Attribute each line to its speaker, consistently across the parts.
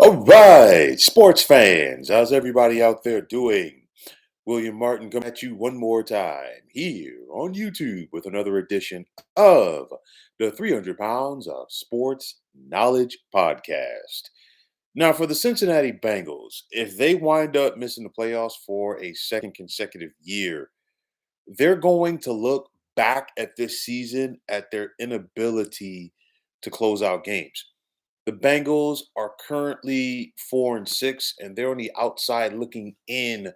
Speaker 1: All right, sports fans, how's everybody out there doing? William Martin coming at you one more time here on YouTube with another edition of the 300 Pounds of Sports Knowledge Podcast. Now, for the Cincinnati Bengals, if they wind up missing the playoffs for a second consecutive year, they're going to look back at this season at their inability to close out games. The Bengals are currently 4-6, and they're on the outside looking in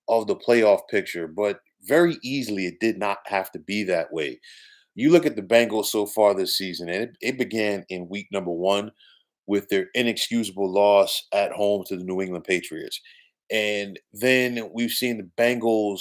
Speaker 1: of the playoff picture. But very easily, it did not have to be that way. You look at the Bengals so far this season, and it began in week number one with their inexcusable loss at home to the New England Patriots. And then we've seen the Bengals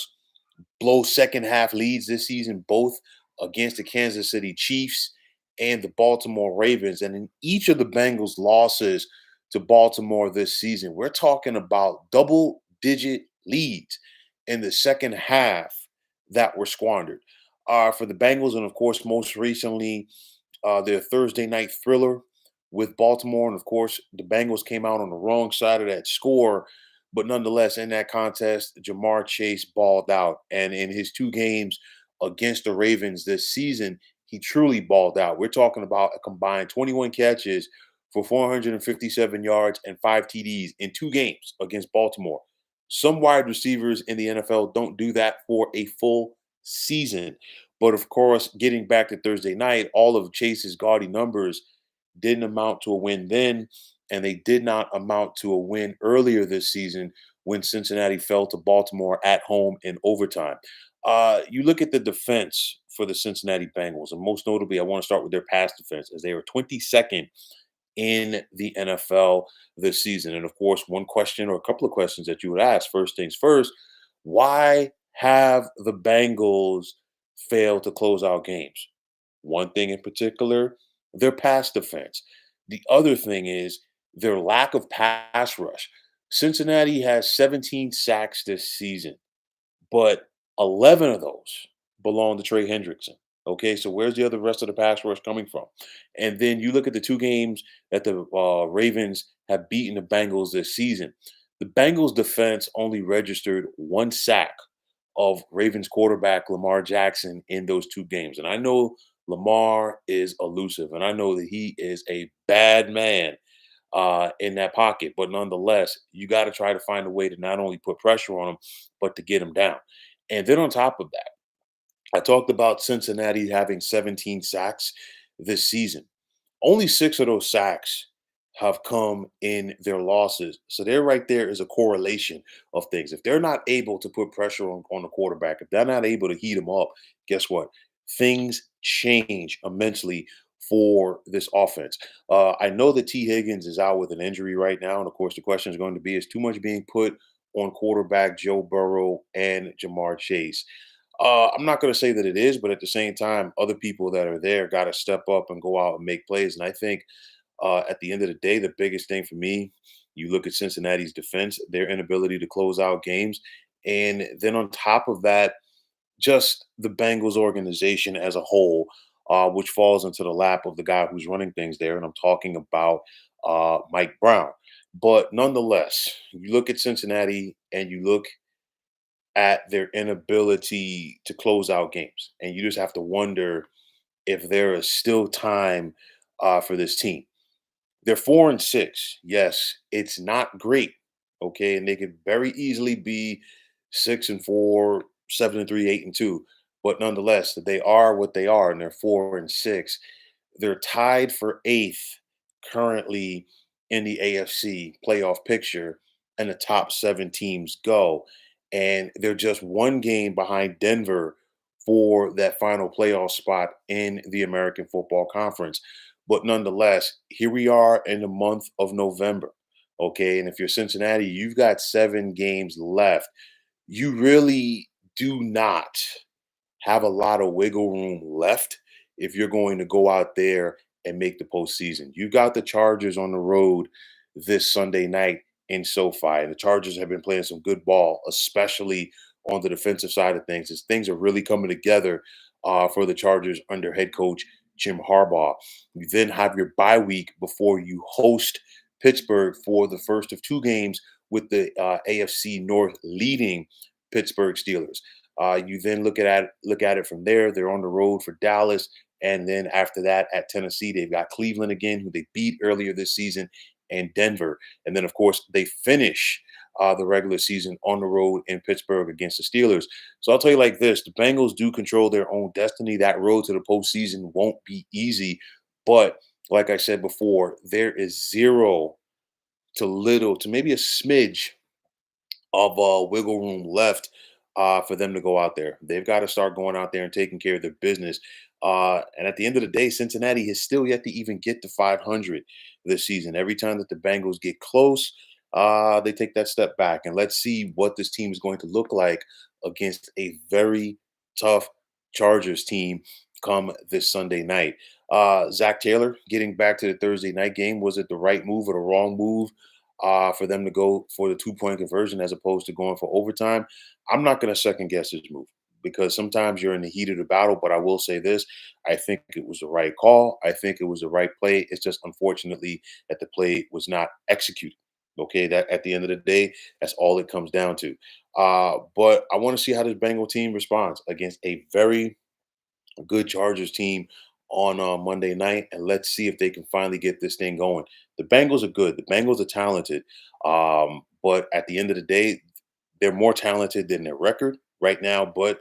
Speaker 1: blow second half leads this season, both against the Kansas City Chiefs and the Baltimore Ravens. And in each of the Bengals' losses to Baltimore this season, we're talking about double digit leads in the second half that were squandered. For the Bengals, and of course, most recently, their Thursday night thriller with Baltimore. And of course, the Bengals came out on the wrong side of that score. But nonetheless, in that contest, Jamar Chase balled out. And in his two games against the Ravens this season, he truly balled out. We're talking about a combined 21 catches for 457 yards and 5 TDs in two games against Baltimore. Some wide receivers in the NFL don't do that for a full season. But of course, getting back to Thursday night, all of Chase's gaudy numbers didn't amount to a win then, and they did not amount to a win earlier this season when Cincinnati fell to Baltimore at home in overtime. You look at the defense for the Cincinnati Bengals, and most notably, I want to start with their pass defense, as they were 22nd in the NFL this season. And of course, one question or a couple of questions that you would ask, first things first, why have the Bengals failed to close out games? One thing in particular, their pass defense. The other thing is their lack of pass rush. Cincinnati has 17 sacks this season, but 11 of those belong to Trey Hendrickson. Okay, so where's the other rest of the pass rush coming from? And then you look at the two games that the Ravens have beaten the Bengals this season. The Bengals defense only registered one sack of Ravens quarterback Lamar Jackson in those two games. And I know Lamar is elusive, and I know that he is a bad man in that pocket. But nonetheless, you got to try to find a way to not only put pressure on him, but to get him down. And then on top of that, I talked about Cincinnati having 17 sacks this season. Only six of those sacks have come in their losses. So there right there is a correlation of things. If they're not able to put pressure on the quarterback, if they're not able to heat him up, guess what? Things change immensely for this offense. I know that T. Higgins is out with an injury right now. And of course, the question is going to be, is too much being put on quarterback Joe Burrow and Jamar Chase? I'm not going to say that it is, but at the same time, other people that are there got to step up and go out and make plays. And I think at the end of the day, the biggest thing for me, you look at Cincinnati's defense, their inability to close out games. And then on top of that, just the Bengals organization as a whole, which falls into the lap of the guy who's running things there. And I'm talking about Mike Brown. But nonetheless, you look at Cincinnati and you look at their inability to close out games. And you just have to wonder if there is still time for this team. They're 4-6. Yes, it's not great. Okay. And they could very easily be 6-4, 7-3, 8-2. But nonetheless, they are what they are, and they're 4-6. They're tied for eighth currently in the AFC playoff picture, and the top seven teams go. And they're just one game behind Denver for that final playoff spot in the American Football Conference. But nonetheless, here we are in the month of November. Okay. And if you're Cincinnati, you've got 7 games left. You really do not have a lot of wiggle room left if you're going to go out there and make the postseason. You got the Chargers on the road this Sunday night in SoFi, and the Chargers have been playing some good ball, especially on the defensive side of things, as things are really coming together for the Chargers under head coach Jim Harbaugh. You then have your bye week before you host Pittsburgh for the first of two games with the AFC North leading Pittsburgh Steelers. You then look at it from there. They're on the road for Dallas, and then after that at Tennessee, they've got Cleveland again, who they beat earlier this season, and Denver, and then of course they finish the regular season on the road in Pittsburgh against the Steelers. So I'll tell you like this: the Bengals do control their own destiny. That road to the postseason won't be easy, but like I said before, there is zero to little to maybe a smidge of wiggle room left for them to go out there. They've got to start going out there and taking care of their business. And at the end of the day, Cincinnati has still yet to even get to 500 this season. Every time that the Bengals get close, they take that step back. And let's see what this team is going to look like against a very tough Chargers team come this Sunday night. Zach Taylor getting back to the Thursday night game. Was it the right move or the wrong move? For them to go for the 2 point conversion as opposed to going for overtime. I'm not going to second guess this move because sometimes you're in the heat of the battle. But I will say this: I think it was the right call. I think it was the right play. It's just unfortunately that the play was not executed. Okay, that at the end of the day, that's all it comes down to. But I want to see how this Bengal team responds against a very good Chargers team on Monday night, and let's see if they can finally get this thing going. The Bengals are good. The Bengals are talented, but at the end of the day, they're more talented than their record right now. But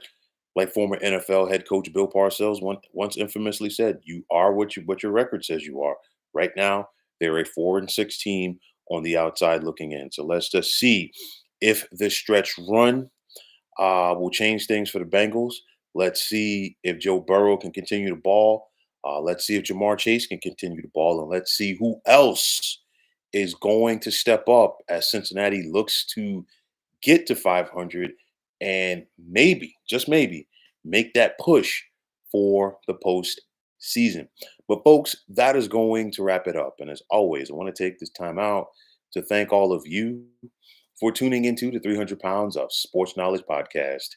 Speaker 1: like former NFL head coach Bill Parcells once infamously said, "You are what your record says you are." Right now, they're a 4-6 team on the outside looking in. So let's just see if this stretch run will change things for the Bengals. Let's see if Joe Burrow can continue to ball. Let's see if Jamar Chase can continue to ball. And let's see who else is going to step up as Cincinnati looks to get to 500 and maybe, just maybe, make that push for the postseason. But, folks, that is going to wrap it up. And as always, I want to take this time out to thank all of you for tuning into the 300 Pounds of Sports Knowledge podcast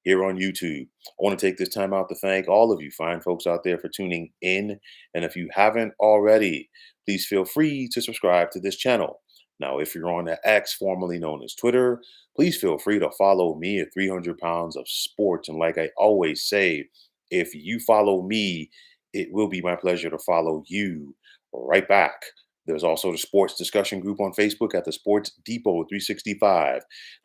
Speaker 1: here on YouTube. I want to take this time out to thank all of you fine folks out there for tuning in. And if you haven't already, please feel free to subscribe to this channel. Now, if you're on the X, formerly known as Twitter, please feel free to follow me at 300 Pounds of Sports. And like I always say, if you follow me, it will be my pleasure to follow you right back. There's also the sports discussion group on Facebook at the Sports Depot 365.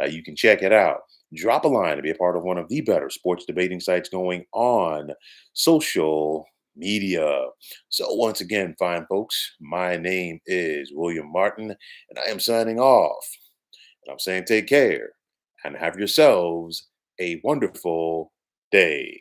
Speaker 1: You can check it out. Drop a line to be a part of one of the better sports debating sites going on social media. So once again, fine folks, my name is William Martin, and I am signing off. And I'm saying take care and have yourselves a wonderful day.